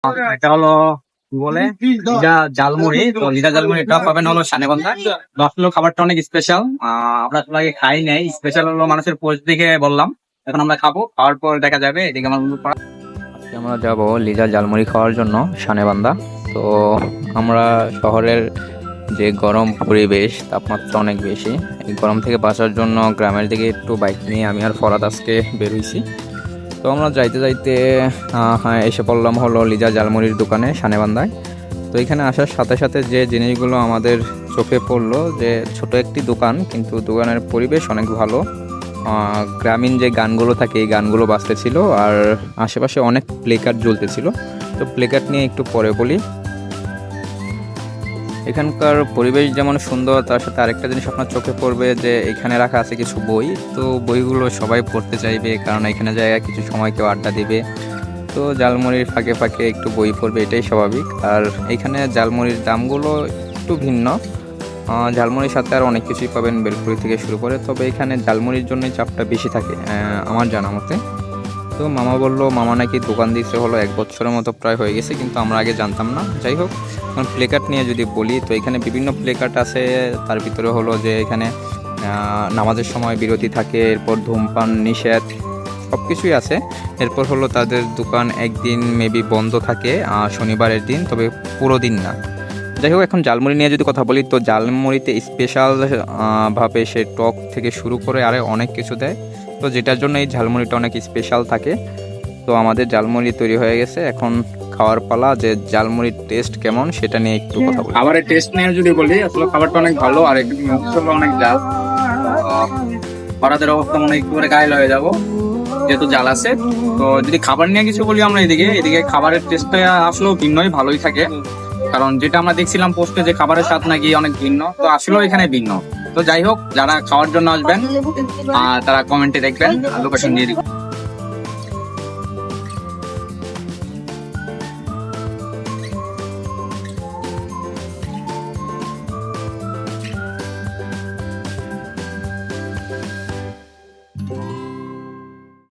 এটা হলো কি বলে লিডা জালমুড়ি। তো লিডা জালমুড়িটা পাবেন হলো সানেগন্ধা। তো আসলে খাবারটা অনেক স্পেশাল। আমরা আসলে আগে খাই নাই, স্পেশাল হলো মানুষের পোস্ট দেখে বললাম। এখন আমরা খাবো, খাওয়ার পর দেখা যাবে। এদিকে আমার বন্ধু আজকে আমরা যাব লিজা জালমুড়ি খাওয়ার জন্য সানেবান্ধা। তো আমরা শহরের যে গরম পরিবেশ, তাপমাত্রা অনেক বেশি, এই গরম থেকে বাঁচার জন্য গ্রামের দিকে একটু বাইক নিয়ে আমি আর ফরাদ আজকে বের হইছি। তো আমরা যাইতে যাইতে হ্যাঁ এসে পড়লাম হলো লিজা জালমুড়ির দোকানে সানেবান্ধায়। তো এখানে আসার সাথে সাথে যে জিনিসগুলো আমাদের চোখে পড়লো, যে ছোট একটি দোকান কিন্তু দোকানের পরিবেশ অনেক ভালো। গ্রামীণ যে গানগুলো থাকে এই গানগুলো বাজতেছিল, আর আশেপাশে অনেক প্লেকার্ড জ্বলতেছিল। তো প্লেকার্ড নিয়ে একটু পরে বলি। এখানকার পরিবেশ যেমন সুন্দর, তার সাথে আরেকটা জিনিস আপনার চোখে পড়বে যে এখানে রাখা আছে কিছু বই। তো বইগুলো সবাই পড়তে চাইবে, কারণ এখানে জায়গায় কিছু সময় কেউ আড্ডা দিবে। তো জালমুড়ির ফাঁকে ফাঁকে একটু বই পড়বে, এটাই স্বাভাবিক। আর এখানে জালমুড়ির দামগুলো একটু ভিন্ন। ঝালমুড়ির সাথে আর অনেক কিছুই পাবেন, বেলপুরি থেকে শুরু করে। তবে এখানে ঝালমুড়ির জন্যই চাপটা বেশি থাকে আমার জানা মতে। তো মামা বললো মামা নাকি দোকান দিয়েছে হলো 1 বছরের মতো প্রায় হয়ে গেছে, কিন্তু আমরা আগে জানতাম না। যাই হোক, এখন প্লেকার্ড নিয়ে যদি বলি, তো এখানে বিভিন্ন প্লেকার্ড আছে। তার ভিতরে হলো যে এখানে নামাজের সময় বিরতি থাকে, এরপর ধূমপান নিষেধ, সব কিছুই আছে। এরপর হলো তাদের দোকান একদিন মেবি বন্ধ থাকে, শনিবারের দিন, তবে পুরো দিন না। যাই হোক, এখন জালমুড়ি নিয়ে যদি কথা বলি, তো জালমুড়িতে স্পেশাল ভাবে সে টক থেকে শুরু করে আরে অনেক কিছু দেয়। তো যেটার জন্য এই ঝালমুড়িটা অনেক স্পেশাল থাকে। তো আমাদের জালমুড়ি তৈরি হয়ে গেছে, এখন খাওয়ার পালা। যে জালমুড়ির টেস্ট কেমন সেটা নিয়ে একটু কথা বলি। খাবারের টেস্ট নিয়ে যদি বলি, আসলে খাবারটা অনেক ভালো, আর একটু মশলা অনেক জাল। হঠাৎ অবস্থা মনে একটু করে গায়ে হয়ে যাবো, যেহেতু জাল আছে। তো যদি খাবার নিয়ে কিছু বলি, আমরা এদিকে এদিকে খাবারের টেস্টটা আসলেও ভিন্নই ভালোই থাকে। কারণ যেটা আমরা দেখছিলাম পোস্টে যে খাবারের স্বাদ নাকি অনেক ভিন্ন, তো আসলেও এখানে ভিন্ন। তো যাই হোক, যারা খাওয়ার জন্য আসবেন তারা কমেন্টে দেখবেন, লোকেশন দিয়ে দিবেন।